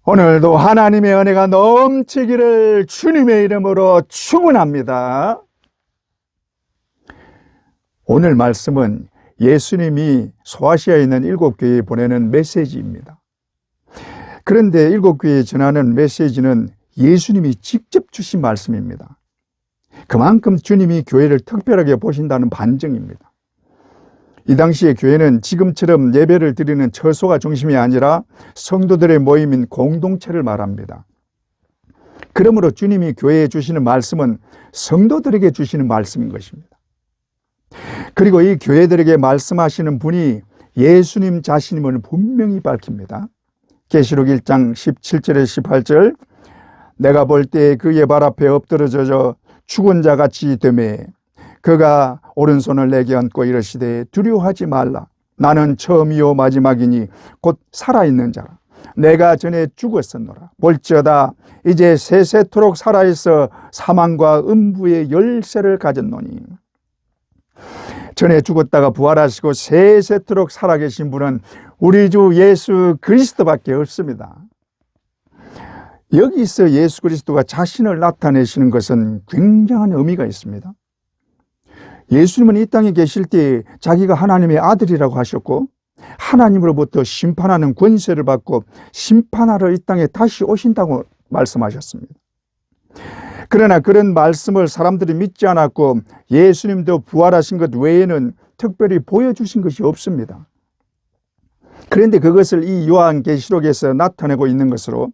오늘도 하나님의 은혜가 넘치기를 주님의 이름으로 축원합니다. 오늘 말씀은 예수님이 소아시아에 있는 7교회에 보내는 메시지입니다. 그런데 7교회에 전하는 메시지는 예수님이 직접 주신 말씀입니다. 그만큼 주님이 교회를 특별하게 보신다는 반증입니다. 이 당시의 교회는 지금처럼 예배를 드리는 처소가 중심이 아니라 성도들의 모임인 공동체를 말합니다. 그러므로 주님이 교회에 주시는 말씀은 성도들에게 주시는 말씀인 것입니다. 그리고 이 교회들에게 말씀하시는 분이 예수님 자신임을 분명히 밝힙니다. 계시록 1장 17절에 18절, 내가 볼 때 그의 발 앞에 엎드러져 죽은 자 같이 되매 그가 오른손을 내게 얹고 이르시되 두려워하지 말라. 나는 처음이요 마지막이니 곧 살아있는 자라. 내가 전에 죽었었노라. 볼지어다 이제 세세토록 살아있어 사망과 음부의 열쇠를 가졌노니. 전에 죽었다가 부활하시고 세세토록 살아계신 분은 우리 주 예수 그리스도밖에 없습니다. 여기서 예수 그리스도가 자신을 나타내시는 것은 굉장한 의미가 있습니다. 예수님은 이 땅에 계실 때 자기가 하나님의 아들이라고 하셨고 하나님으로부터 심판하는 권세를 받고 심판하러 이 땅에 다시 오신다고 말씀하셨습니다. 그러나 그런 말씀을 사람들이 믿지 않았고 예수님도 부활하신 것 외에는 특별히 보여주신 것이 없습니다. 그런데 그것을 이 요한계시록에서 나타내고 있는 것으로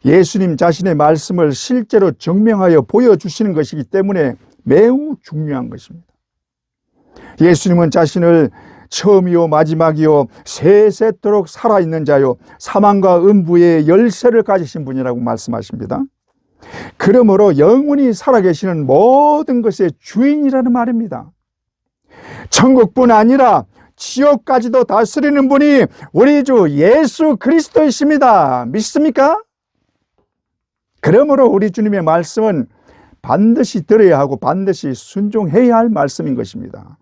예수님 자신의 말씀을 실제로 증명하여 보여주시는 것이기 때문에 매우 중요한 것입니다. 예수님은 자신을 처음이요 마지막이요 세세토록 살아있는 자요 사망과 음부의 열쇠를 가지신 분이라고 말씀하십니다. 그러므로 영원히 살아계시는 모든 것의 주인이라는 말입니다. 천국뿐 아니라 지옥까지도 다스리는 분이 우리 주 예수 그리스도이십니다. 믿습니까? 그러므로 우리 주님의 말씀은 반드시 들어야 하고 반드시 순종해야 할 말씀인 것입니다.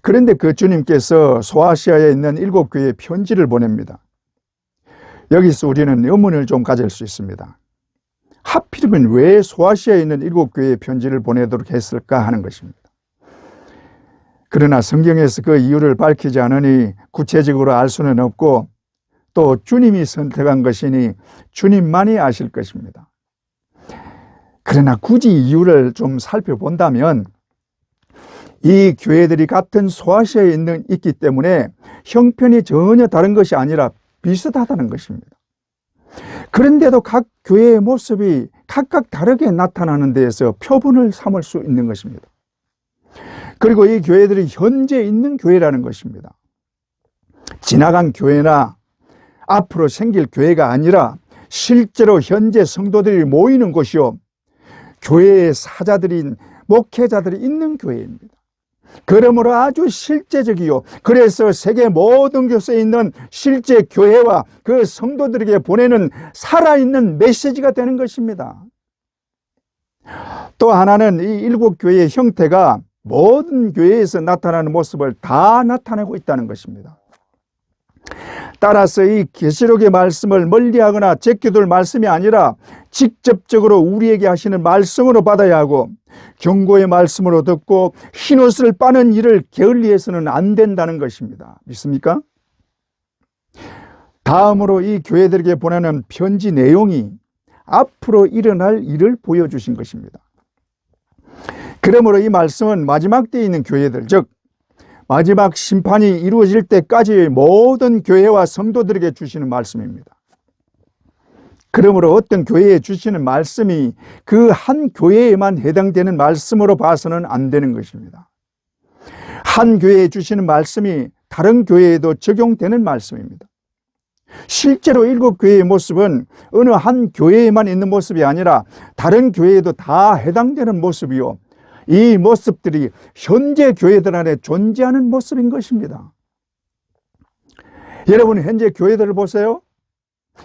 그런데 그 주님께서 소아시아에 있는 7교회에 편지를 보냅니다. 여기서 우리는 의문을 좀 가질 수 있습니다. 하필이면 왜 소아시아에 있는 7교회에 편지를 보내도록 했을까 하는 것입니다. 그러나 성경에서 그 이유를 밝히지 않으니 구체적으로 알 수는 없고 또 주님이 선택한 것이니 주님만이 아실 것입니다. 그러나 굳이 이유를 좀 살펴본다면 이 교회들이 같은 소아시아에 있기 때문에 형편이 전혀 다른 것이 아니라 비슷하다는 것입니다. 그런데도 각 교회의 모습이 각각 다르게 나타나는 데에서 표본을 삼을 수 있는 것입니다. 그리고 이 교회들이 현재 있는 교회라는 것입니다. 지나간 교회나 앞으로 생길 교회가 아니라 실제로 현재 성도들이 모이는 곳이요 교회의 사자들인 목회자들이 있는 교회입니다. 그러므로 아주 실제적이요 그래서 세계 모든 곳에 있는 실제 교회와 그 성도들에게 보내는 살아있는 메시지가 되는 것입니다. 또 하나는 이 7교회의 형태가 모든 교회에서 나타나는 모습을 다 나타내고 있다는 것입니다. 따라서 이 계시록의 말씀을 멀리하거나 제껴둘 말씀이 아니라 직접적으로 우리에게 하시는 말씀으로 받아야 하고 경고의 말씀으로 듣고 흰옷을 빠는 일을 게을리해서는 안 된다는 것입니다. 믿습니까? 다음으로 이 교회들에게 보내는 편지 내용이 앞으로 일어날 일을 보여주신 것입니다. 그러므로 이 말씀은 마지막 때에 있는 교회들, 즉 마지막 심판이 이루어질 때까지의 모든 교회와 성도들에게 주시는 말씀입니다. 그러므로 어떤 교회에 주시는 말씀이 그 한 교회에만 해당되는 말씀으로 봐서는 안 되는 것입니다. 한 교회에 주시는 말씀이 다른 교회에도 적용되는 말씀입니다. 실제로 7교회의 모습은 어느 한 교회에만 있는 모습이 아니라 다른 교회에도 다 해당되는 모습이요 이 모습들이 현재 교회들 안에 존재하는 모습인 것입니다. 여러분 현재 교회들을 보세요.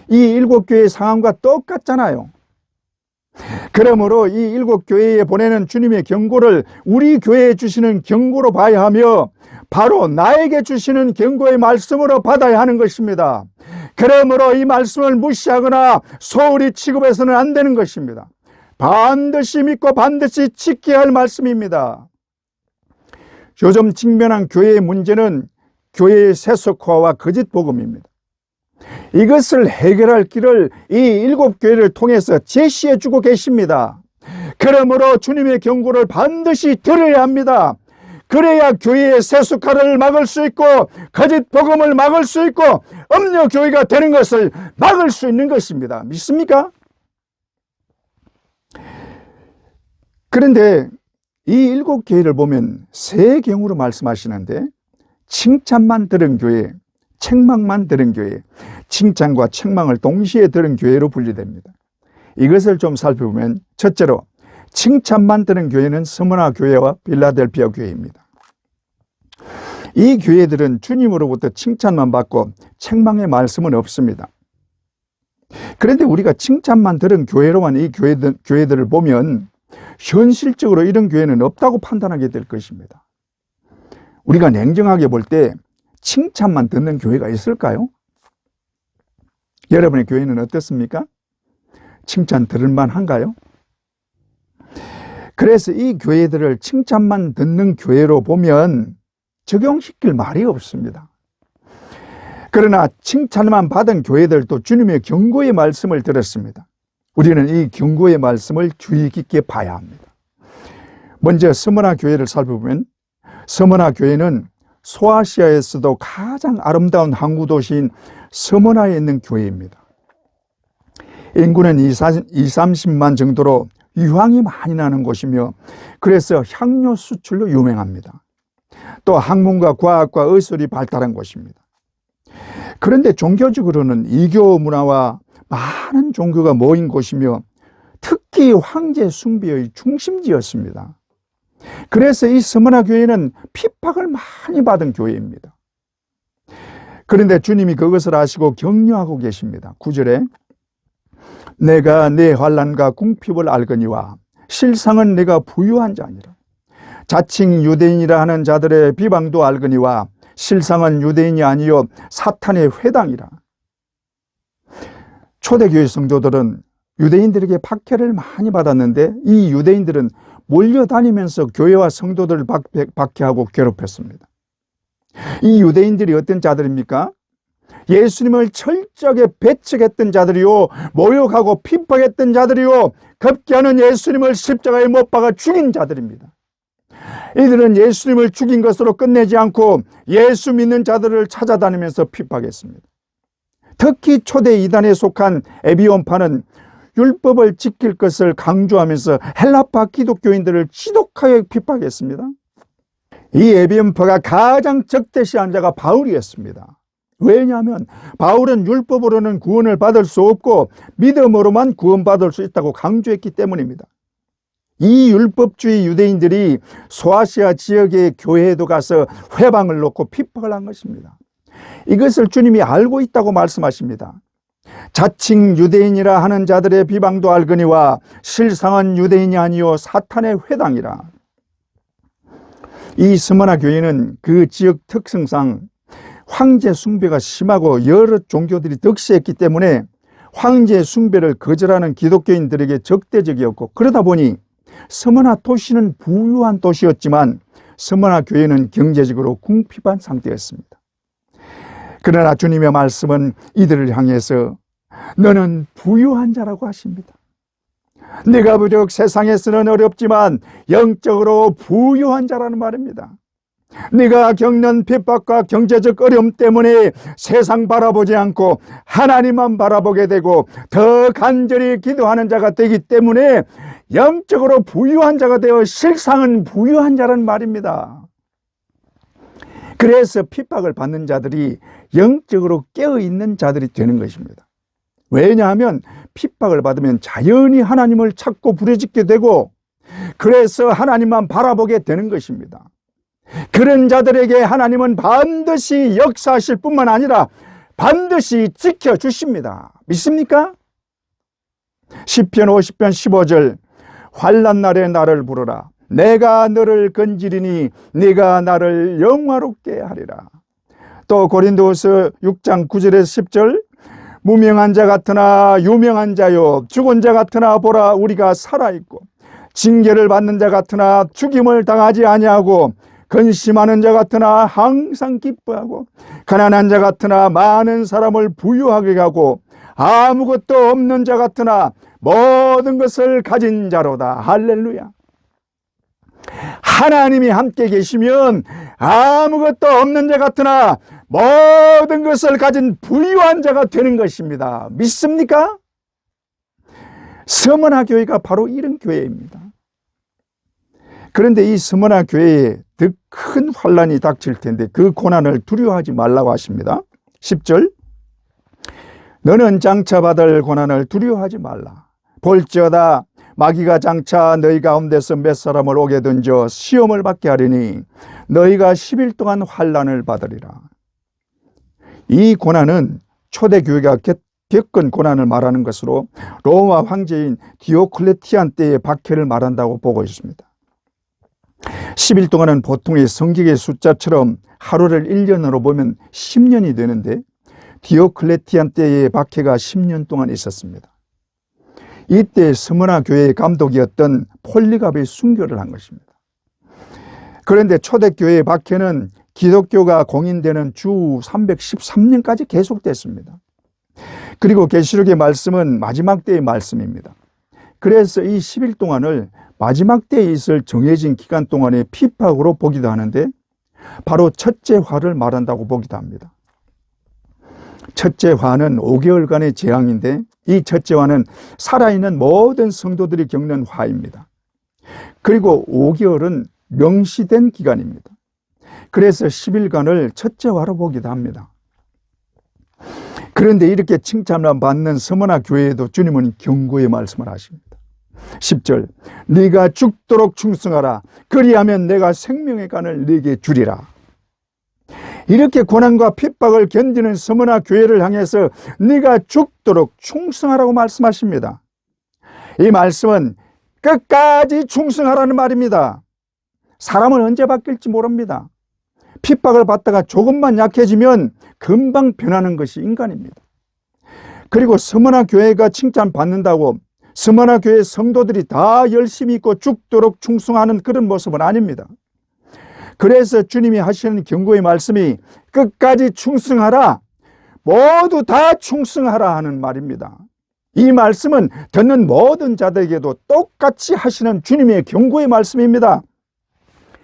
이 7교회의 상황과 똑같잖아요. 그러므로 이 7교회에 보내는 주님의 경고를 우리 교회에 주시는 경고로 봐야 하며 바로 나에게 주시는 경고의 말씀으로 받아야 하는 것입니다. 그러므로 이 말씀을 무시하거나 소홀히 취급해서는 안 되는 것입니다. 반드시 믿고 반드시 지켜야 할 말씀입니다. 요즘 직면한 교회의 문제는 교회의 세속화와 거짓 복음입니다. 이것을 해결할 길을 이 7교회를 통해서 제시해 주고 계십니다. 그러므로 주님의 경고를 반드시 들어야 합니다. 그래야 교회의 세속화를 막을 수 있고 거짓 복음을 막을 수 있고 음료 교회가 되는 것을 막을 수 있는 것입니다. 믿습니까? 그런데 이 7교회를 보면 세 경우로 말씀하시는데 칭찬만 들은 교회, 책망만 들은 교회, 칭찬과 책망을 동시에 들은 교회로 분류됩니다. 이것을 좀 살펴보면 첫째로 칭찬만 들은 교회는 스무나 교회와 빌라델피아 교회입니다. 이 교회들은 주님으로부터 칭찬만 받고 책망의 말씀은 없습니다. 그런데 우리가 칭찬만 들은 교회로만 이 교회들을 보면 현실적으로 이런 교회는 없다고 판단하게 될 것입니다. 우리가 냉정하게 볼 때 칭찬만 듣는 교회가 있을까요? 여러분의 교회는 어떻습니까? 칭찬 들을 만한가요? 그래서 이 교회들을 칭찬만 듣는 교회로 보면 적용시킬 말이 없습니다. 그러나 칭찬만 받은 교회들도 주님의 경고의 말씀을 들었습니다. 우리는 이 경고의 말씀을 주의 깊게 봐야 합니다. 먼저 스무나 교회를 살펴보면 스무나 교회는 소아시아에서도 가장 아름다운 항구 도시인 스무나에 있는 교회입니다. 인구는 20-30만 정도로 유황이 많이 나는 곳이며 그래서 향료 수출로 유명합니다. 또 학문과 과학과 의술이 발달한 곳입니다. 그런데 종교적으로는 이교 문화와 많은 종교가 모인 곳이며 특히 황제 숭배의 중심지였습니다. 그래서 이 스무나 교회는 핍박을 많이 받은 교회입니다. 그런데 주님이 그것을 아시고 격려하고 계십니다. 9절에 내가 내 환난과 궁핍을 알거니와 실상은 내가 부유한 자니라. 자칭 유대인이라 하는 자들의 비방도 알거니와 실상은 유대인이 아니요 사탄의 회당이라. 초대교회 성도들은 유대인들에게 박해를 많이 받았는데 이 유대인들은 몰려다니면서 교회와 성도들을 박해하고 괴롭혔습니다. 이 유대인들이 어떤 자들입니까? 예수님을 철저하게 배척했던 자들이요, 모욕하고 핍박했던 자들이요, 급기야는 예수님을 십자가에 못 박아 죽인 자들입니다. 이들은 예수님을 죽인 것으로 끝내지 않고 예수 믿는 자들을 찾아다니면서 핍박했습니다. 특히 초대 이단에 속한 에비온파는 율법을 지킬 것을 강조하면서 헬라파 기독교인들을 지독하게 핍박했습니다. 이 에비온파가 가장 적대시한 자가 바울이었습니다. 왜냐하면 바울은 율법으로는 구원을 받을 수 없고 믿음으로만 구원받을 수 있다고 강조했기 때문입니다. 이 율법주의 유대인들이 소아시아 지역의 교회에도 가서 회방을 놓고 핍박을 한 것입니다. 이것을 주님이 알고 있다고 말씀하십니다. 자칭 유대인이라 하는 자들의 비방도 알거니와 실상은 유대인이 아니요 사탄의 회당이라. 이 스무나 교회는 그 지역 특성상 황제 숭배가 심하고 여러 종교들이 득세했기 때문에 황제 숭배를 거절하는 기독교인들에게 적대적이었고, 그러다 보니 스무나 도시는 부유한 도시였지만 스무나 교회는 경제적으로 궁핍한 상태였습니다. 그러나 주님의 말씀은 이들을 향해서 너는 부유한 자라고 하십니다. 네가 비록 세상에서는 어렵지만 영적으로 부유한 자라는 말입니다. 네가 겪는 핍박과 경제적 어려움 때문에 세상 바라보지 않고 하나님만 바라보게 되고 더 간절히 기도하는 자가 되기 때문에 영적으로 부유한 자가 되어 실상은 부유한 자라는 말입니다. 그래서 핍박을 받는 자들이 영적으로 깨어있는 자들이 되는 것입니다. 왜냐하면 핍박을 받으면 자연히 하나님을 찾고 부르짖게 되고 그래서 하나님만 바라보게 되는 것입니다. 그런 자들에게 하나님은 반드시 역사하실 뿐만 아니라 반드시 지켜주십니다. 믿습니까? 시편 50편 15절 환난 날에 나를 부르라. 내가 너를 건지리니 네가 나를 영화롭게 하리라. 또 고린도후서 6장 9절에서 10절 무명한 자 같으나 유명한 자요, 죽은 자 같으나 보라 우리가 살아있고, 징계를 받는 자 같으나 죽임을 당하지 아니하고, 근심하는 자 같으나 항상 기뻐하고, 가난한 자 같으나 많은 사람을 부유하게 하고, 아무것도 없는 자 같으나 모든 것을 가진 자로다. 할렐루야. 하나님이 함께 계시면 아무것도 없는 자 같으나 모든 것을 가진 부유한 자가 되는 것입니다. 믿습니까? 서머나 교회가 바로 이런 교회입니다. 그런데 이 서머나 교회에 더 큰 환란이 닥칠 텐데 그 고난을 두려워하지 말라고 하십니다. 10절, 너는 장차 받을 고난을 두려워하지 말라. 볼지어다 마귀가 장차 너희 가운데서 몇 사람을 오게 던져 시험을 받게 하리니 너희가 10일 동안 환란을 받으리라. 이 고난은 초대교회가 겪은 고난을 말하는 것으로 로마 황제인 디오클레티안 때의 박해를 말한다고 보고 있습니다. 10일 동안은 보통의 성경의 숫자처럼 하루를 1년으로 보면 10년이 되는데 디오클레티안 때의 박해가 10년 동안 있었습니다. 이때 스무나 교회의 감독이었던 폴리갑이 순교를 한 것입니다. 그런데 초대교회의 박해는 기독교가 공인되는 주 313년까지 계속됐습니다. 그리고 계시록의 말씀은 마지막 때의 말씀입니다. 그래서 이 10일 동안을 마지막 때에 있을 정해진 기간 동안의 핍박으로 보기도 하는데 바로 첫째 화를 말한다고 보기도 합니다. 첫째 화는 5개월간의 재앙인데 이 첫째 화는 살아있는 모든 성도들이 겪는 화입니다. 그리고 5개월은 명시된 기간입니다. 그래서 10일간을 첫째 화로 보기도 합니다. 그런데 이렇게 칭찬을 받는 서머나 교회에도 주님은 경고의 말씀을 하십니다. 10절, 네가 죽도록 충성하라. 그리하면 내가 생명의 간을 네게 주리라. 이렇게 고난과 핍박을 견디는 서머나 교회를 향해서 네가 죽도록 충성하라고 말씀하십니다. 이 말씀은 끝까지 충성하라는 말입니다. 사람은 언제 바뀔지 모릅니다. 핍박을 받다가 조금만 약해지면 금방 변하는 것이 인간입니다. 그리고 서머나 교회가 칭찬받는다고 서머나 교회 성도들이 다 열심히 있고 죽도록 충성하는 그런 모습은 아닙니다. 그래서 주님이 하시는 경고의 말씀이 끝까지 충성하라, 모두 다 충성하라 하는 말입니다. 이 말씀은 듣는 모든 자들에게도 똑같이 하시는 주님의 경고의 말씀입니다.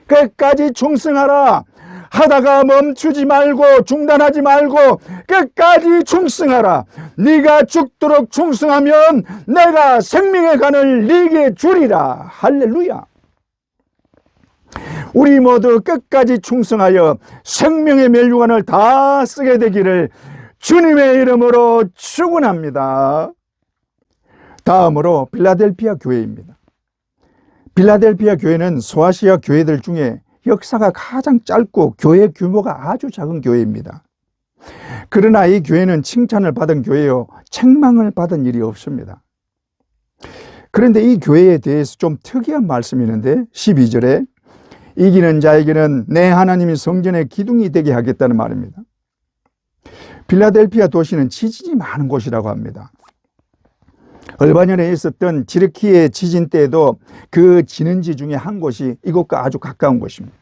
끝까지 충성하라. 하다가 멈추지 말고 중단하지 말고 끝까지 충성하라. 네가 죽도록 충성하면 내가 생명의 간을 네게 주리라. 할렐루야. 우리 모두 끝까지 충성하여 생명의 멸류관을 다 쓰게 되기를 주님의 이름으로 축원합니다. 다음으로 빌라델피아 교회입니다. 빌라델피아 교회는 소아시아 교회들 중에 역사가 가장 짧고 교회 규모가 아주 작은 교회입니다. 그러나 이 교회는 칭찬을 받은 교회요, 책망을 받은 일이 없습니다. 그런데 이 교회에 대해서 좀 특이한 말씀이 있는데 12절에 이기는 자에게는 내 하나님이 성전의 기둥이 되게 하겠다는 말입니다. 빌라델피아 도시는 지진이 많은 곳이라고 합니다. 얼마 전에 있었던 지르키의 지진 때에도 그 진원지 중에 한 곳이 이곳과 아주 가까운 곳입니다.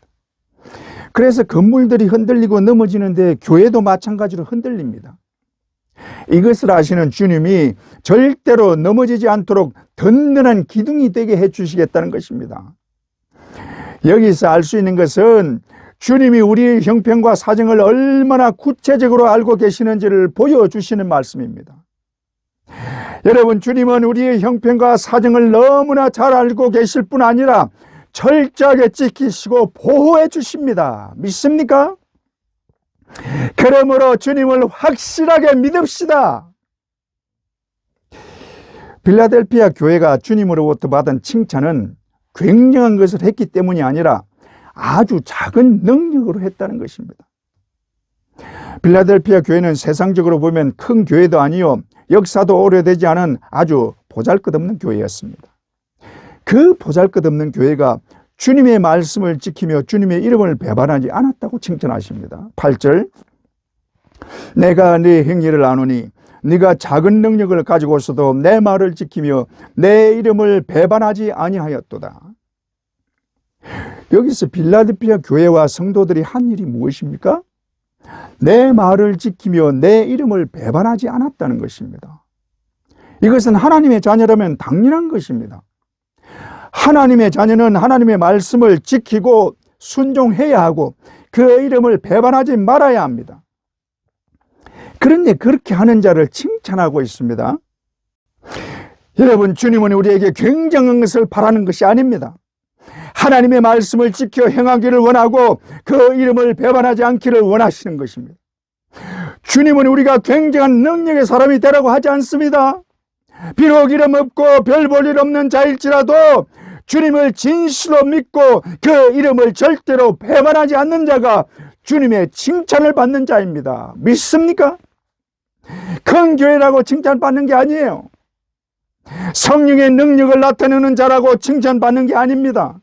그래서 건물들이 흔들리고 넘어지는데 교회도 마찬가지로 흔들립니다. 이것을 아시는 주님이 절대로 넘어지지 않도록 든든한 기둥이 되게 해주시겠다는 것입니다. 여기서 알 수 있는 것은 주님이 우리의 형편과 사정을 얼마나 구체적으로 알고 계시는지를 보여주시는 말씀입니다. 여러분, 주님은 우리의 형편과 사정을 너무나 잘 알고 계실 뿐 아니라 철저하게 지키시고 보호해 주십니다. 믿습니까? 그러므로 주님을 확실하게 믿읍시다. 빌라델피아 교회가 주님으로부터 받은 칭찬은 굉장한 것을 했기 때문이 아니라 아주 작은 능력으로 했다는 것입니다. 빌라델피아 교회는 세상적으로 보면 큰 교회도 아니요, 역사도 오래되지 않은 아주 보잘것없는 교회였습니다. 그 보잘것없는 교회가 주님의 말씀을 지키며 주님의 이름을 배반하지 않았다고 칭찬하십니다. 8절, 내가 네 행위를 아노니 네가 작은 능력을 가지고서도 내 말을 지키며 내 이름을 배반하지 아니하였도다. 여기서 빌라델피아 교회와 성도들이 한 일이 무엇입니까? 내 말을 지키며 내 이름을 배반하지 않았다는 것입니다. 이것은 하나님의 자녀라면 당연한 것입니다. 하나님의 자녀는 하나님의 말씀을 지키고 순종해야 하고 그 이름을 배반하지 말아야 합니다. 그런데 그렇게 하는 자를 칭찬하고 있습니다. 여러분, 주님은 우리에게 굉장한 것을 바라는 것이 아닙니다. 하나님의 말씀을 지켜 행하기를 원하고 그 이름을 배반하지 않기를 원하시는 것입니다. 주님은 우리가 굉장한 능력의 사람이 되라고 하지 않습니다. 비록 이름 없고 별 볼 일 없는 자일지라도 주님을 진실로 믿고 그 이름을 절대로 배반하지 않는 자가 주님의 칭찬을 받는 자입니다. 믿습니까? 큰 교회라고 칭찬받는 게 아니에요. 성령의 능력을 나타내는 자라고 칭찬받는 게 아닙니다.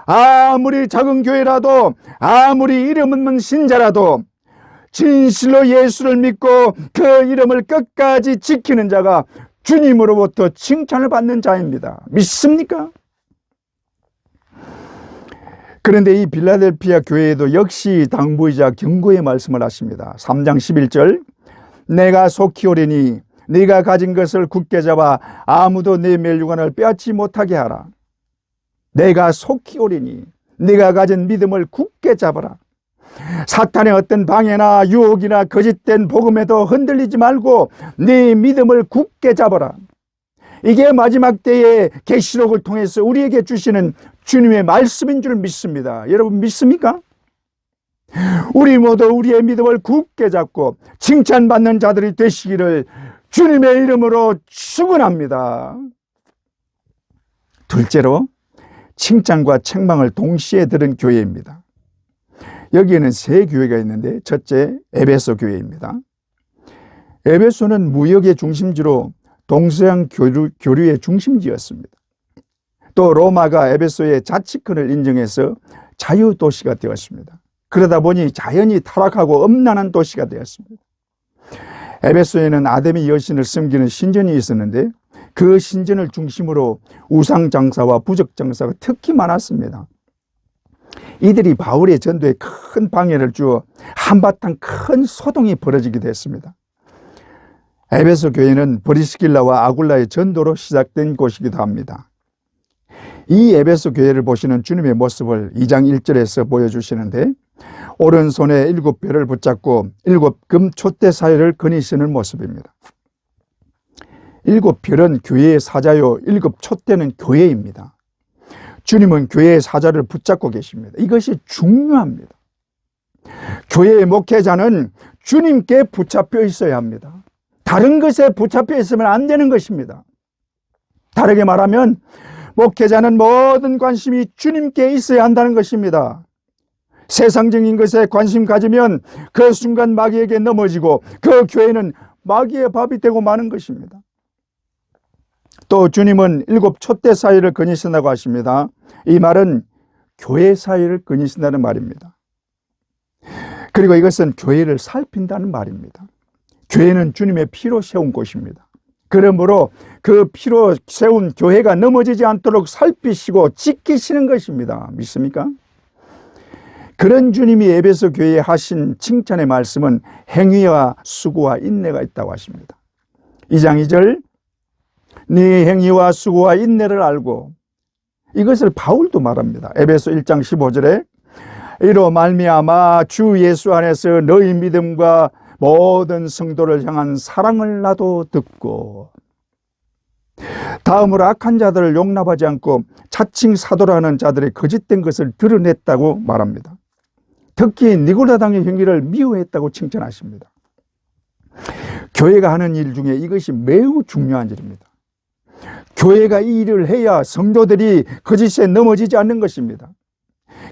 아무리 작은 교회라도, 아무리 이름 없는 신자라도 진실로 예수를 믿고 그 이름을 끝까지 지키는 자가 주님으로부터 칭찬을 받는 자입니다. 믿습니까? 그런데 이 빌라델피아 교회에도 역시 당부이자 경고의 말씀을 하십니다. 3장 11절, 내가 속히 오리니 네가 가진 것을 굳게 잡아 아무도 내 멸류관을 빼앗지 못하게 하라. 내가 속히 오리니 네가 가진 믿음을 굳게 잡아라. 사탄의 어떤 방해나 유혹이나 거짓된 복음에도 흔들리지 말고 네 믿음을 굳게 잡아라. 이게 마지막 때의 계시록을 통해서 우리에게 주시는 주님의 말씀인 줄 믿습니다. 여러분 믿습니까? 우리 모두 우리의 믿음을 굳게 잡고 칭찬받는 자들이 되시기를 주님의 이름으로 축원합니다. 둘째로, 칭찬과 책망을 동시에 들은 교회입니다. 여기에는 세 교회가 있는데, 첫째 에베소 교회입니다. 에베소는 무역의 중심지로 동서양 교류의 중심지였습니다. 또 로마가 에베소의 자치권을 인정해서 자유도시가 되었습니다. 그러다 보니 자연히 타락하고 음란한 도시가 되었습니다. 에베소에는 아데미 여신을 섬기는 신전이 있었는데 그 신전을 중심으로 우상장사와 부적장사가 특히 많았습니다. 이들이 바울의 전도에 큰 방해를 주어 한바탕 큰 소동이 벌어지기도 했습니다. 에베소 교회는 브리스길라와 아굴라의 전도로 시작된 곳이기도 합니다. 이 에베소 교회를 보시는 주님의 모습을 2장 1절에서 보여주시는데, 오른손에 7별을 붙잡고 7금 촛대 사이를 거니시는 모습입니다. 7별은 교회의 사자요, 7 촛대는 교회입니다. 주님은 교회의 사자를 붙잡고 계십니다. 이것이 중요합니다. 교회의 목회자는 주님께 붙잡혀 있어야 합니다. 다른 것에 붙잡혀 있으면 안 되는 것입니다. 다르게 말하면 목회자는 모든 관심이 주님께 있어야 한다는 것입니다. 세상적인 것에 관심 가지면 그 순간 마귀에게 넘어지고 그 교회는 마귀의 밥이 되고 마는 것입니다. 또 주님은 7 촛대 사이를 거니신다고 하십니다. 이 말은 교회 사이를 거니신다는 말입니다. 그리고 이것은 교회를 살핀다는 말입니다. 교회는 주님의 피로 세운 곳입니다. 그러므로 그 피로 세운 교회가 넘어지지 않도록 살피시고 지키시는 것입니다. 믿습니까? 그런 주님이 에베소 교회에 하신 칭찬의 말씀은 행위와 수고와 인내가 있다고 하십니다. 2장 2절, 네 행위와 수고와 인내를 알고, 이것을 바울도 말합니다. 에베소 1장 15절에 이로 말미암아 주 예수 안에서 너희 믿음과 모든 성도를 향한 사랑을 나도 듣고, 다음으로 악한 자들을 용납하지 않고 자칭 사도라는 자들의 거짓된 것을 드러냈다고 말합니다. 특히 니고라당의 행위를 미워했다고 칭찬하십니다. 교회가 하는 일 중에 이것이 매우 중요한 일입니다. 교회가 이 일을 해야 성도들이 거짓에 넘어지지 않는 것입니다.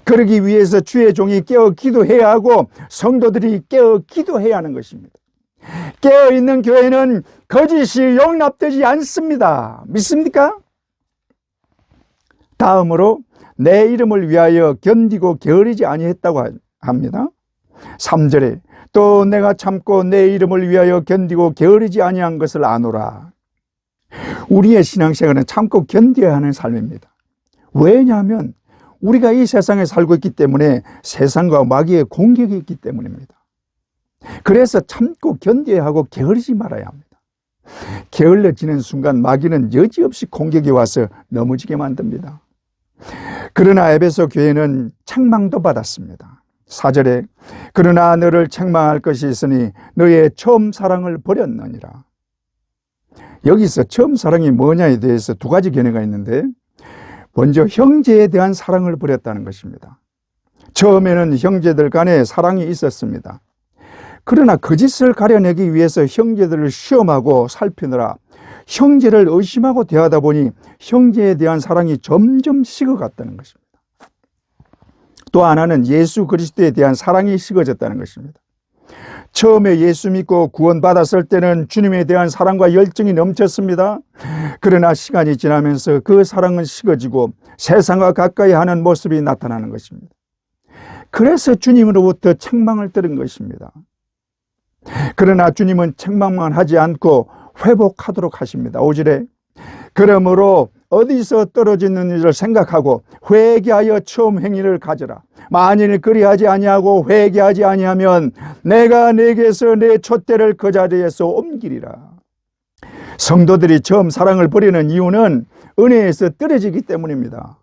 그러기 위해서 주의 종이 깨어 기도해야 하고 성도들이 깨어 기도해야 하는 것입니다. 깨어있는 교회는 거짓이 용납되지 않습니다. 믿습니까? 다음으로 내 이름을 위하여 견디고 게으르지 아니했다고 합니다. 3절에 또 내가 참고 내 이름을 위하여 견디고 게으르지 아니한 것을 아노라. 우리의 신앙생활은 참고 견뎌야 하는 삶입니다. 왜냐하면 우리가 이 세상에 살고 있기 때문에 세상과 마귀의 공격이 있기 때문입니다. 그래서 참고 견뎌야 하고 게으르지 말아야 합니다. 게을러지는 순간 마귀는 여지없이 공격이 와서 넘어지게 만듭니다. 그러나 에베소 교회는 책망도 받았습니다. 4절에 그러나 너를 책망할 것이 있으니 너의 처음 사랑을 버렸느니라. 여기서 처음 사랑이 뭐냐에 대해서 두 가지 견해가 있는데, 먼저 형제에 대한 사랑을 버렸다는 것입니다. 처음에는 형제들 간에 사랑이 있었습니다. 그러나 그 짓을 가려내기 위해서 형제들을 시험하고 살피느라 형제를 의심하고 대하다 보니 형제에 대한 사랑이 점점 식어갔다는 것입니다. 또 하나는 예수 그리스도에 대한 사랑이 식어졌다는 것입니다. 처음에 예수 믿고 구원받았을 때는 주님에 대한 사랑과 열정이 넘쳤습니다. 그러나 시간이 지나면서 그 사랑은 식어지고 세상과 가까이 하는 모습이 나타나는 것입니다. 그래서 주님으로부터 책망을 들은 것입니다. 그러나 주님은 책망만 하지 않고 회복하도록 하십니다. 5절에 그러므로 어디서 떨어졌는지를 생각하고 회개하여 처음 행위를 가져라. 만일 그리하지 아니하고 회개하지 아니하면 내가 네게서 내 촛대를 그 자리에서 옮기리라. 성도들이 처음 사랑을 버리는 이유는 은혜에서 떨어지기 때문입니다.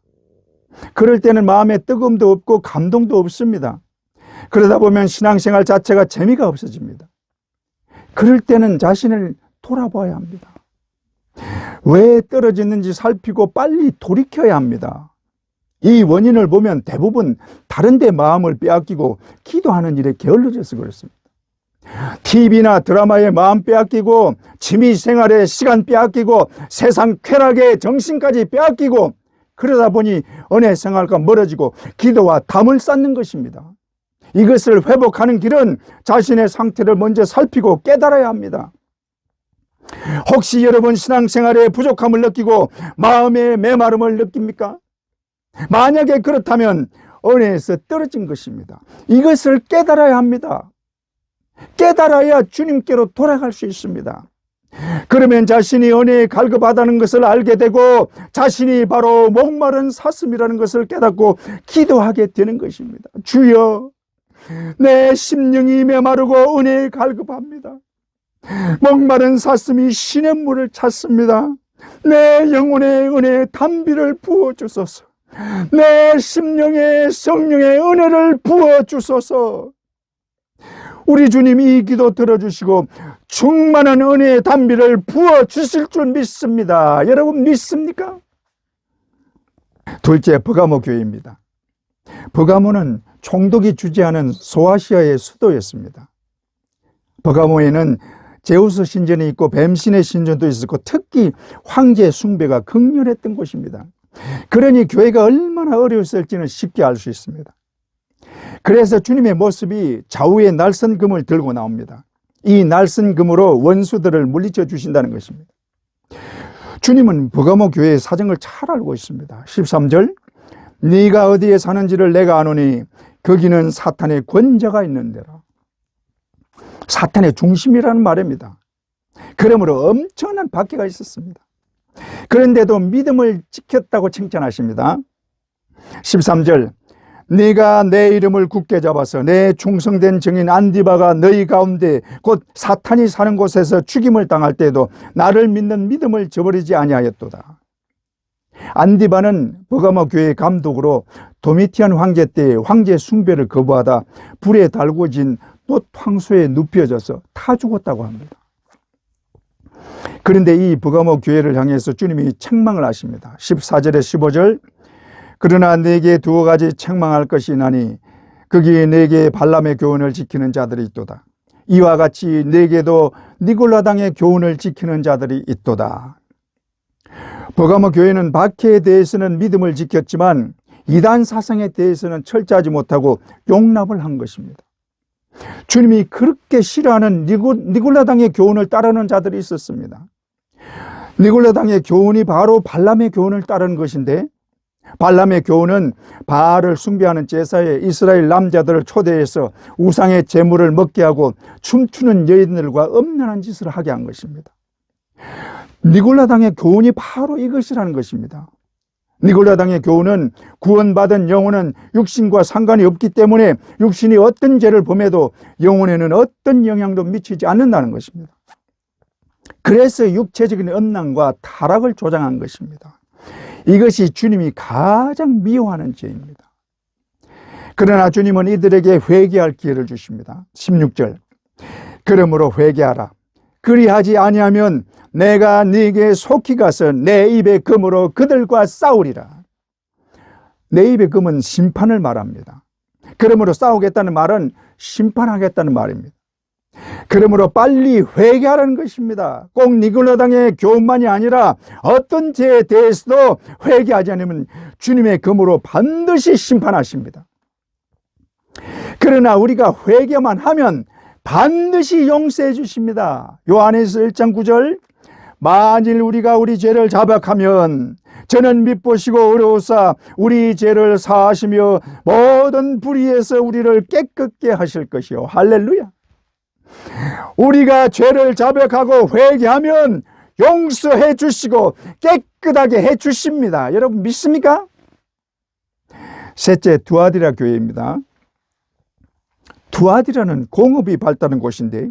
그럴 때는 마음에 뜨거움도 없고 감동도 없습니다. 그러다 보면 신앙생활 자체가 재미가 없어집니다. 그럴 때는 자신을 돌아봐야 합니다. 왜 떨어졌는지 살피고 빨리 돌이켜야 합니다. 이 원인을 보면 대부분 다른 데 마음을 빼앗기고 기도하는 일에 게을러져서 그렇습니다. TV나 드라마에 마음 빼앗기고 취미생활에 시간 빼앗기고 세상 쾌락에 정신까지 빼앗기고 그러다 보니 은혜 생활과 멀어지고 기도와 담을 쌓는 것입니다. 이것을 회복하는 길은 자신의 상태를 먼저 살피고 깨달아야 합니다. 혹시 여러분 신앙생활에 부족함을 느끼고 마음의 메마름을 느낍니까? 만약에 그렇다면 은혜에서 떨어진 것입니다. 이것을 깨달아야 합니다. 깨달아야 주님께로 돌아갈 수 있습니다. 그러면 자신이 은혜에 갈급하다는 것을 알게 되고 자신이 바로 목마른 사슴이라는 것을 깨닫고 기도하게 되는 것입니다. 주여, 내 심령이 메마르고 은혜에 갈급합니다. 목마른 사슴이 신의 물을 찾습니다. 내 영혼의 은혜의 담비를 부어주소서. 내 심령의 성령의 은혜를 부어주소서. 우리 주님이 이 기도 들어주시고 충만한 은혜의 담비를 부어주실 줄 믿습니다. 여러분 믿습니까? 둘째, 버가모 교회입니다. 버가모는 총독이 주재하는 소아시아의 수도였습니다. 버가모에는 제우스 신전이 있고 뱀신의 신전도 있었고 특히 황제 숭배가 극렬했던 곳입니다. 그러니 교회가 얼마나 어려웠을지는 쉽게 알 수 있습니다. 그래서 주님의 모습이 좌우에 날선 금을 들고 나옵니다. 이 날선 금으로 원수들을 물리쳐 주신다는 것입니다. 주님은 버가모 교회의 사정을 잘 알고 있습니다. 13절 네가 어디에 사는지를 내가 아노니 거기는 사탄의 권자가 있는 데라. 사탄의 중심이라는 말입니다. 그러므로 엄청난 박해가 있었습니다. 그런데도 믿음을 지켰다고 칭찬하십니다. 13절 네가 내 이름을 굳게 잡아서 내 충성된 증인 안디바가 너희 가운데 곧 사탄이 사는 곳에서 죽임을 당할 때에도 나를 믿는 믿음을 저버리지 아니하였도다. 안디바는 버가모 교회의 감독으로 도미티안 황제 때 황제 숭배를 거부하다 불에 달구어진 또 황소에 눕혀져서 타 죽었다고 합니다. 그런데 이 버가모 교회를 향해서 주님이 책망을 하십니다. 14절에 15절 그러나 네게 두 가지 책망할 것이 있나니 거기에 네게 발람의 교훈을 지키는 자들이 있도다. 이와 같이 네게도 니골라당의 교훈을 지키는 자들이 있도다. 버가모 교회는 박해에 대해서는 믿음을 지켰지만 이단 사상에 대해서는 철저하지 못하고 용납을 한 것입니다. 주님이 그렇게 싫어하는 니골라당의 교훈을 따르는 자들이 있었습니다. 니골라당의 교훈이 바로 발람의 교훈을 따르는 것인데 발람의 교훈은 바알을 숭배하는 제사에 이스라엘 남자들을 초대해서 우상의 제물을 먹게 하고 춤추는 여인들과 엄연한 짓을 하게 한 것입니다. 니골라당의 교훈이 바로 이것이라는 것입니다. 니골라당의 교훈은 구원받은 영혼은 육신과 상관이 없기 때문에 육신이 어떤 죄를 범해도 영혼에는 어떤 영향도 미치지 않는다는 것입니다. 그래서 육체적인 음란과 타락을 조장한 것입니다. 이것이 주님이 가장 미워하는 죄입니다. 그러나 주님은 이들에게 회개할 기회를 주십니다. 16절, 그러므로 회개하라. 그리하지 아니하면 내가 네게 속히 가서 내 입의 금으로 그들과 싸우리라. 내 입의 금은 심판을 말합니다. 그러므로 싸우겠다는 말은 심판하겠다는 말입니다. 그러므로 빨리 회개하라는 것입니다. 꼭 니골라당의 교훈만이 아니라 어떤 죄에 대해서도 회개하지 않으면 주님의 금으로 반드시 심판하십니다. 그러나 우리가 회개만 하면 반드시 용서해 주십니다. 요한에서 1장 9절, 만일 우리가 우리 죄를 자백하면 저는 밉보시고 의로우사 우리 죄를 사하시며 모든 불의에서 우리를 깨끗게 하실 것이요. 할렐루야. 우리가 죄를 자백하고 회개하면 용서해 주시고 깨끗하게 해 주십니다. 여러분 믿습니까? 셋째, 두아디라 교회입니다. 두아디라는 공업이 발달한 곳인데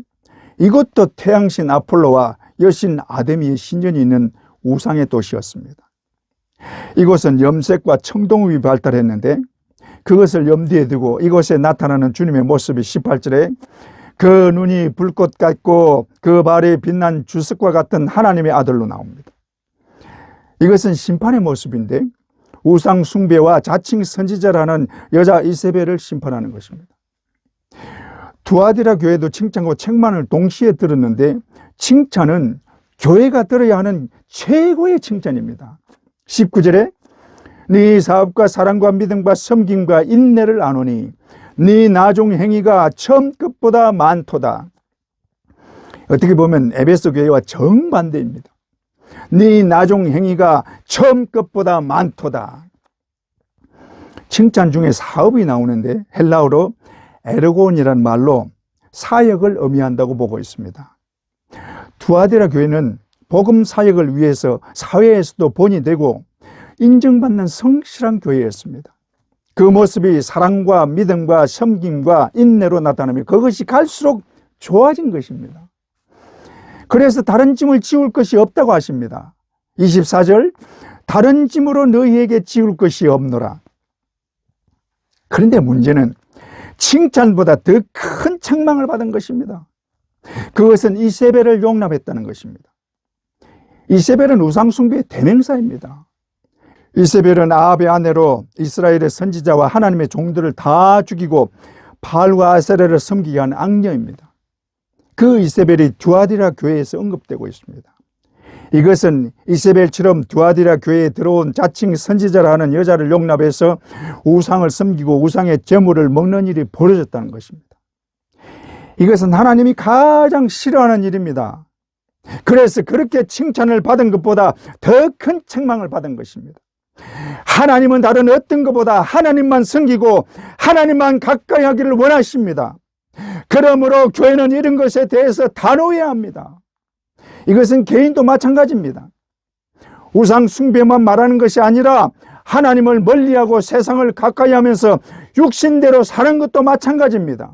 이것도 태양신 아폴로와 여신 아데미의 신전이 있는 우상의 도시였습니다. 이곳은 염색과 청동업이 발달했는데 그것을 염두에 두고 이곳에 나타나는 주님의 모습이 18절에 그 눈이 불꽃 같고 그 발이 빛난 주석과 같은 하나님의 아들로 나옵니다. 이것은 심판의 모습인데 우상 숭배와 자칭 선지자라는 여자 이세벨을 심판하는 것입니다. 두아디라 교회도 칭찬과 책망을 동시에 들었는데 칭찬은 교회가 들어야 하는 최고의 칭찬입니다. 19절에 네 사업과 사랑과 믿음과 섬김과 인내를 아노니 네 나중 행위가 처음 것보다 많도다. 어떻게 보면 에베소 교회와 정반대입니다. 네 나중 행위가 처음 것보다 많도다. 칭찬 중에 사업이 나오는데 헬라어로 에르곤이라는 말로 사역을 의미한다고 보고 있습니다. 두아디라 교회는 복음 사역을 위해서 사회에서도 본이 되고 인정받는 성실한 교회였습니다. 그 모습이 사랑과 믿음과 섬김과 인내로 나타나며 그것이 갈수록 좋아진 것입니다. 그래서 다른 짐을 지울 것이 없다고 하십니다. 24절, 다른 짐으로 너희에게 지울 것이 없노라. 그런데 문제는 칭찬보다 더 큰 책망을 받은 것입니다. 그것은 이세벨을 용납했다는 것입니다. 이세벨은 우상숭배의 대명사입니다. 이세벨은 아합의 아내로 이스라엘의 선지자와 하나님의 종들을 다 죽이고 바알과 아세라를 섬기게 한 악녀입니다. 그 이세벨이 두아디라 교회에서 언급되고 있습니다. 이것은 이세벨처럼 두아디라 교회에 들어온 자칭 선지자라는 여자를 용납해서 우상을 섬기고 우상의 제물을 먹는 일이 벌어졌다는 것입니다. 이것은 하나님이 가장 싫어하는 일입니다. 그래서 그렇게 칭찬을 받은 것보다 더 큰 책망을 받은 것입니다. 하나님은 다른 어떤 것보다 하나님만 섬기고 하나님만 가까이 하기를 원하십니다. 그러므로 교회는 이런 것에 대해서 단호해야 합니다. 이것은 개인도 마찬가지입니다. 우상 숭배만 말하는 것이 아니라 하나님을 멀리하고 세상을 가까이 하면서 육신대로 사는 것도 마찬가지입니다.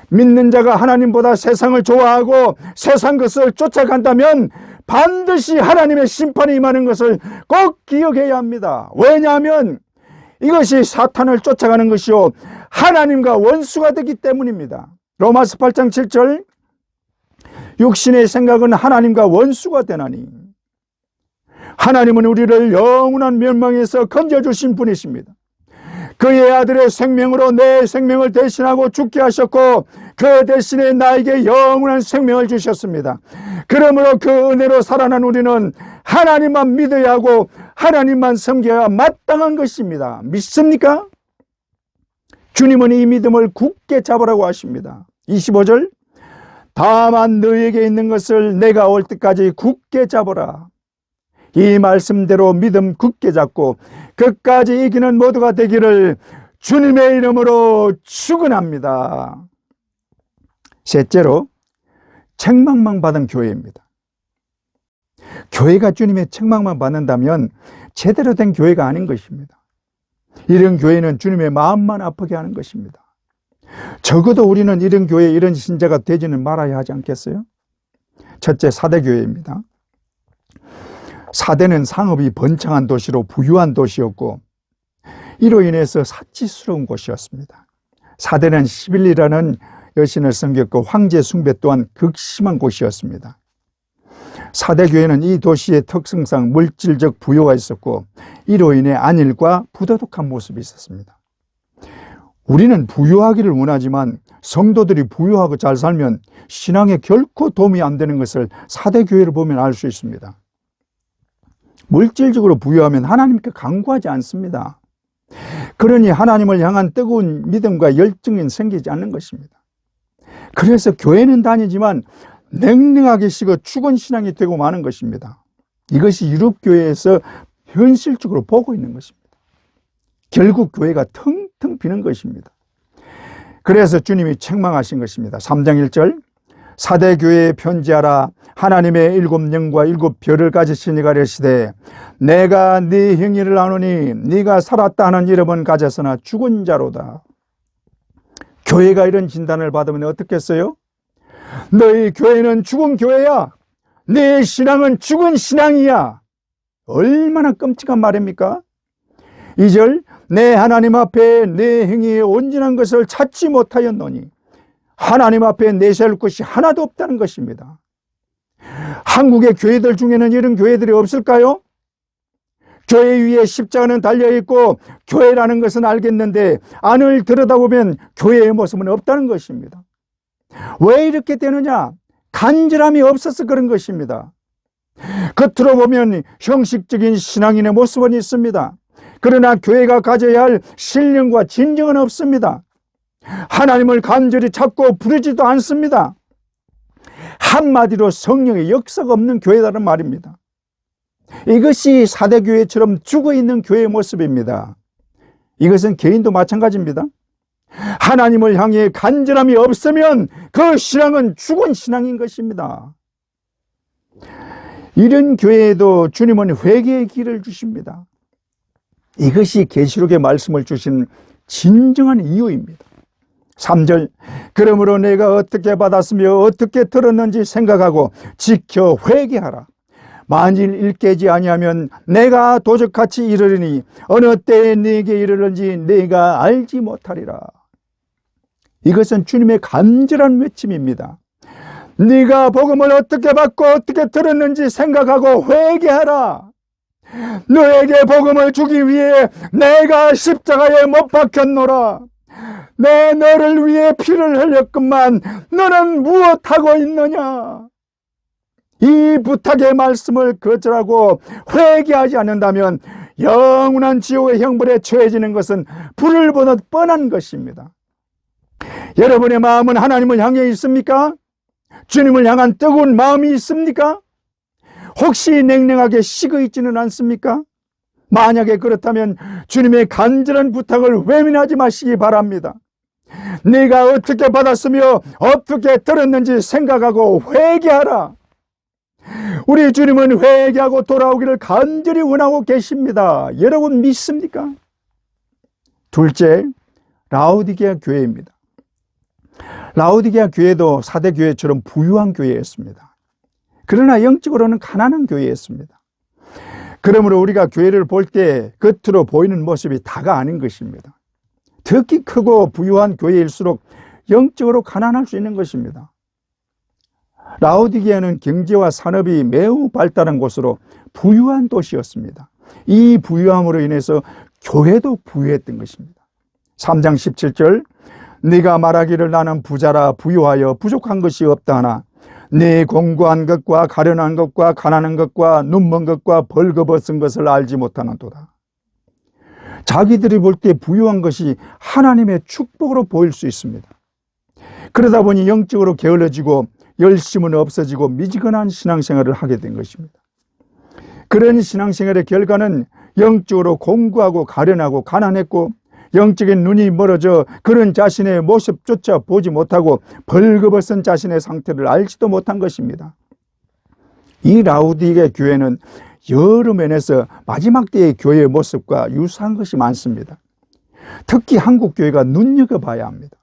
믿는 자가 하나님보다 세상을 좋아하고 세상 것을 쫓아간다면 반드시 하나님의 심판이 임하는 것을 꼭 기억해야 합니다. 왜냐하면 이것이 사탄을 쫓아가는 것이요 하나님과 원수가 되기 때문입니다. 로마서 8장 7절, 육신의 생각은 하나님과 원수가 되나니 하나님은 우리를 영원한 멸망에서 건져주신 분이십니다. 그의 아들의 생명으로 내 생명을 대신하고 죽게 하셨고 그 대신에 나에게 영원한 생명을 주셨습니다. 그러므로 그 은혜로 살아난 우리는 하나님만 믿어야 하고 하나님만 섬겨야 마땅한 것입니다. 믿습니까? 주님은 이 믿음을 굳게 잡으라고 하십니다. 25절, 다만 너에게 있는 것을 내가 올 때까지 굳게 잡으라. 이 말씀대로 믿음 굳게 잡고 끝까지 이기는 모두가 되기를 주님의 이름으로 축원합니다. 셋째로, 책망만 받은 교회입니다. 교회가 주님의 책망만 받는다면 제대로 된 교회가 아닌 것입니다. 이런 교회는 주님의 마음만 아프게 하는 것입니다. 적어도 우리는 이런 교회, 이런 신자가 되지는 말아야 하지 않겠어요? 첫째, 사대교회입니다. 사대는 상업이 번창한 도시로 부유한 도시였고 이로 인해서 사치스러운 곳이었습니다. 사대는 시빌리라는 여신을 섬겼고 황제 숭배 또한 극심한 곳이었습니다. 사대교회는 이 도시의 특성상 물질적 부요가 있었고 이로 인해 안일과 부도덕한 모습이 있었습니다. 우리는 부유하기를 원하지만 성도들이 부유하고 잘 살면 신앙에 결코 도움이 안 되는 것을 사대교회를 보면 알 수 있습니다. 물질적으로 부유하면 하나님께 간구하지 않습니다. 그러니 하나님을 향한 뜨거운 믿음과 열정이 생기지 않는 것입니다. 그래서 교회는 다니지만 냉랭하게 식어 죽은 신앙이 되고 마는 것입니다. 이것이 유럽교회에서 현실적으로 보고 있는 것입니다. 결국 교회가 텅텅 비는 것입니다. 그래서 주님이 책망하신 것입니다. 3장 1절, 사대교회에 편지하라. 하나님의 7영과 7별을 가지신 이가 이르시되 내가 네 행위를 아노니 네가 살았다 하는 이름은 가졌으나 죽은 자로다. 교회가 이런 진단을 받으면 어떻겠어요? 너희 교회는 죽은 교회야. 네 신앙은 죽은 신앙이야. 얼마나 끔찍한 말입니까? 2절, 내 하나님 앞에 내 행위의 온전한 것을 찾지 못하였노니 하나님 앞에 내세울 것이 하나도 없다는 것입니다. 한국의 교회들 중에는 이런 교회들이 없을까요? 교회 위에 십자가는 달려있고 교회라는 것은 알겠는데 안을 들여다보면 교회의 모습은 없다는 것입니다. 왜 이렇게 되느냐? 간절함이 없어서 그런 것입니다. 겉으로 보면 형식적인 신앙인의 모습은 있습니다. 그러나 교회가 가져야 할 신령과 진정은 없습니다. 하나님을 간절히 찾고 부르지도 않습니다. 한마디로 성령의 역사가 없는 교회라는 말입니다. 이것이 사대교회처럼 죽어있는 교회의 모습입니다. 이것은 개인도 마찬가지입니다. 하나님을 향해 간절함이 없으면 그 신앙은 죽은 신앙인 것입니다. 이런 교회에도 주님은 회개의 길을 주십니다. 이것이 계시록의 말씀을 주신 진정한 이유입니다. 3절, 그러므로 내가 어떻게 받았으며 어떻게 들었는지 생각하고 지켜 회개하라. 만일 일깨지 아니하면 내가 도적같이 이르리니 어느 때에 네게 이르는지 네가 알지 못하리라. 이것은 주님의 간절한 외침입니다. 네가 복음을 어떻게 받고 어떻게 들었는지 생각하고 회개하라. 너에게 복음을 주기 위해 내가 십자가에 못 박혔노라. 내 너를 위해 피를 흘렸건만 너는 무엇하고 있느냐? 이 부탁의 말씀을 거절하고 회개하지 않는다면 영원한 지옥의 형벌에 처해지는 것은 불을 보듯 뻔한 것입니다. 여러분의 마음은 하나님을 향해 있습니까? 주님을 향한 뜨거운 마음이 있습니까? 혹시 냉랭하게 식어 있지는 않습니까? 만약에 그렇다면 주님의 간절한 부탁을 외면하지 마시기 바랍니다. 네가 어떻게 받았으며 어떻게 들었는지 생각하고 회개하라. 우리 주님은 회개하고 돌아오기를 간절히 원하고 계십니다. 여러분 믿습니까? 둘째, 라오디게아 교회입니다. 라오디게아 교회도 사대교회처럼 부유한 교회였습니다. 그러나 영적으로는 가난한 교회였습니다. 그러므로 우리가 교회를 볼 때 겉으로 보이는 모습이 다가 아닌 것입니다. 특히 크고 부유한 교회일수록 영적으로 가난할 수 있는 것입니다. 라오디게아는 경제와 산업이 매우 발달한 곳으로 부유한 도시였습니다. 이 부유함으로 인해서 교회도 부유했던 것입니다. 3장 17절, 네가 말하기를 나는 부자라 부유하여 부족한 것이 없다 하나 네 공고한 것과 가련한 것과 가난한 것과 눈먼 것과 벌거벗은 것을 알지 못하는도다. 자기들이 볼 때 부유한 것이 하나님의 축복으로 보일 수 있습니다. 그러다 보니 영적으로 게을러지고 열심은 없어지고 미지근한 신앙생활을 하게 된 것입니다. 그런 신앙생활의 결과는 영적으로 공고하고 가련하고 가난했고 영적인 눈이 멀어져 그런 자신의 모습조차 보지 못하고 벌거벗은 자신의 상태를 알지도 못한 것입니다. 이 라우디게 교회는 여러 면에서 마지막 때의 교회의 모습과 유사한 것이 많습니다. 특히 한국 교회가 눈여겨봐야 합니다.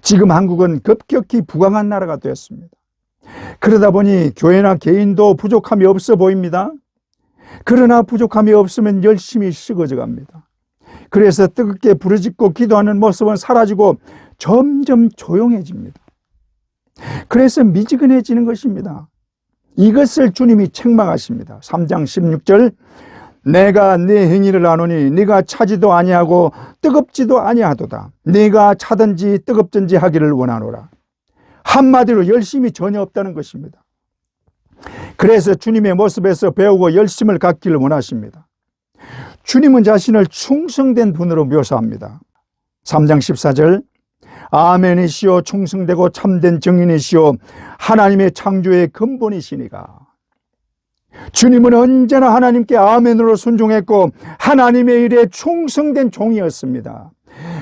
지금 한국은 급격히 부강한 나라가 되었습니다. 그러다 보니 교회나 개인도 부족함이 없어 보입니다. 그러나 부족함이 없으면 열심히 썩어져 갑니다. 그래서 뜨겁게 부르짖고 기도하는 모습은 사라지고 점점 조용해집니다. 그래서 미지근해지는 것입니다. 이것을 주님이 책망하십니다. 3장 16절, 내가 네 행위를 아노니 네가 차지도 아니하고 뜨겁지도 아니하도다. 네가 차든지 뜨겁든지 하기를 원하노라. 한마디로 열심이 전혀 없다는 것입니다. 그래서 주님의 모습에서 배우고 열심을 갖기를 원하십니다. 주님은 자신을 충성된 분으로 묘사합니다. 3장 14절, 아멘이시오 충성되고 참된 증인이시오 하나님의 창조의 근본이시니가. 주님은 언제나 하나님께 아멘으로 순종했고 하나님의 일에 충성된 종이었습니다.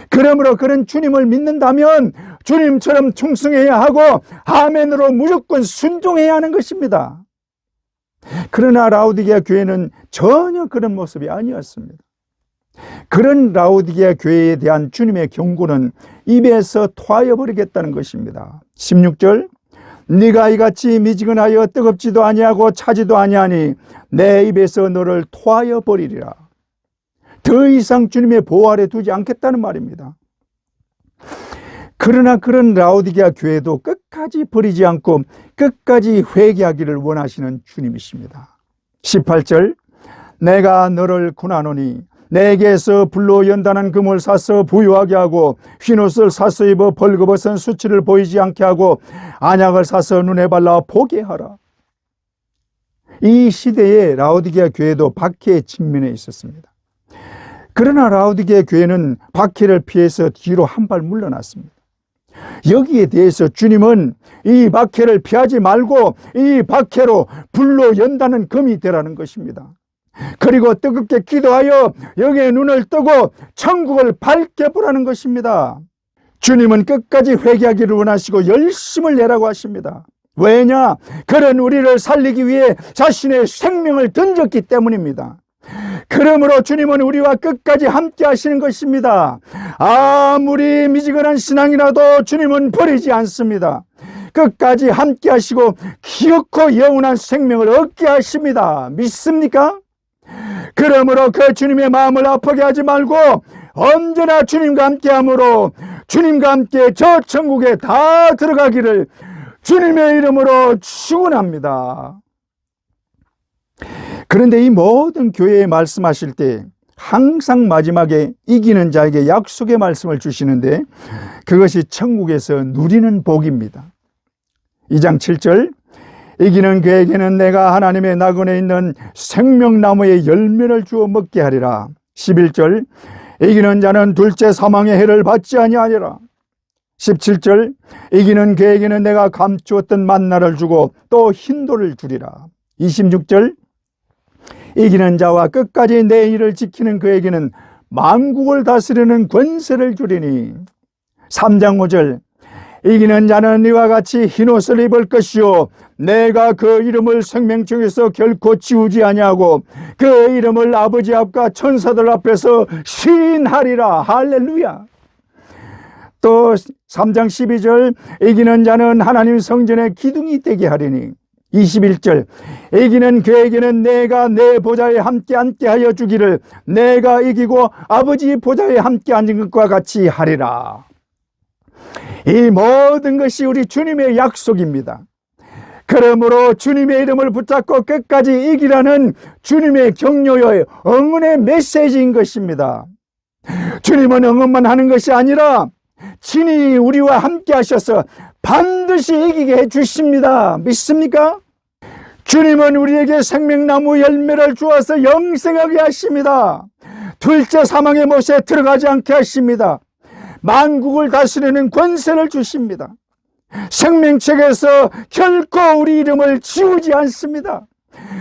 그러므로 그런 주님을 믿는다면 주님처럼 충성해야 하고 아멘으로 무조건 순종해야 하는 것입니다. 그러나 라우디게아 교회는 전혀 그런 모습이 아니었습니다. 그런 라우디게아 교회에 대한 주님의 경고는 입에서 토하여 버리겠다는 것입니다. 16절, 네가 이같이 미지근하여 뜨겁지도 아니하고 차지도 아니하니 내 입에서 너를 토하여 버리리라. 더 이상 주님의 보호 아래 두지 않겠다는 말입니다. 그러나 그런 라우디게아 교회도 끝까지 버리지 않고 끝까지 회개하기를 원하시는 주님이십니다. 18절, 내가 너를 군하노니 내게서 불로 연단한 금을 사서 부유하게 하고 흰옷을 사서 입어 벌거벗은 수치를 보이지 않게 하고 안약을 사서 눈에 발라 보게 하라. 이 시대에 라우디게아 교회도 박해의 직면에 있었습니다. 그러나 라우디게아 교회는 박해를 피해서 뒤로 한 발 물러났습니다. 여기에 대해서 주님은 이 박해를 피하지 말고 이 박해로 불로 연다는 금이 되라는 것입니다. 그리고 뜨겁게 기도하여 여기에 눈을 뜨고 천국을 밝게 보라는 것입니다. 주님은 끝까지 회개하기를 원하시고 열심을 내라고 하십니다. 왜냐? 그는 우리를 살리기 위해 자신의 생명을 던졌기 때문입니다. 그러므로 주님은 우리와 끝까지 함께 하시는 것입니다. 아무리 미지근한 신앙이라도 주님은 버리지 않습니다. 끝까지 함께 하시고 기억코 영원한 생명을 얻게 하십니다. 믿습니까? 그러므로 그 주님의 마음을 아프게 하지 말고 언제나 주님과 함께 함으로 주님과 함께 저 천국에 다 들어가기를 주님의 이름으로 축원합니다. 그런데 이 모든 교회에 말씀하실 때 항상 마지막에 이기는 자에게 약속의 말씀을 주시는데 그것이 천국에서 누리는 복입니다. 2장 7절, 이기는 그에게는 내가 하나님의 나그네에 있는 생명나무의 열매를 주어 먹게 하리라. 11절, 이기는 자는 둘째 사망의 해를 받지 아니하리라. 17절, 이기는 그에게는 내가 감추었던 만나를 주고 또 흰돌을 주리라. 26절, 이기는 자와 끝까지 내 일을 지키는 그에게는 만국을 다스리는 권세를 주리니. 3장 5절, 이기는 자는 이와 같이 흰옷을 입을 것이요 내가 그 이름을 생명중에서 결코 지우지 아니하고 그 이름을 아버지 앞과 천사들 앞에서 시인하리라. 할렐루야. 또 3장 12절, 이기는 자는 하나님 성전의 기둥이 되게 하리니. 21절, 이기는 그에게는 내가 내 보좌에 함께 앉게 하여 주기를 내가 이기고 아버지 보좌에 함께 앉은 것과 같이 하리라. 이 모든 것이 우리 주님의 약속입니다. 그러므로 주님의 이름을 붙잡고 끝까지 이기라는 주님의 격려의 응원의 메시지인 것입니다. 주님은 응원만 하는 것이 아니라 친히 우리와 함께 하셔서 반드시 이기게 해주십니다. 믿습니까? 주님은 우리에게 생명나무 열매를 주어서 영생하게 하십니다. 둘째 사망의 못에 들어가지 않게 하십니다. 만국을 다스리는 권세를 주십니다. 생명책에서 결코 우리 이름을 지우지 않습니다.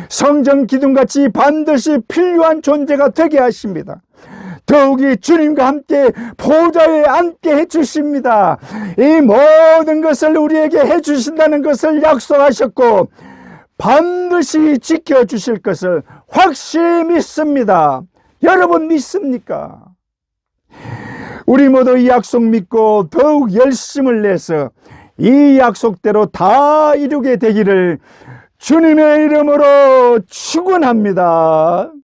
성전 기둥같이 반드시 필요한 존재가 되게 하십니다. 더욱이 주님과 함께 보좌에 앉게 해주십니다. 이 모든 것을 우리에게 해주신다는 것을 약속하셨고 반드시 지켜주실 것을 확실히 믿습니다. 여러분 믿습니까? 우리 모두 이 약속 믿고 더욱 열심을 내서 이 약속대로 다 이루게 되기를 주님의 이름으로 축원합니다.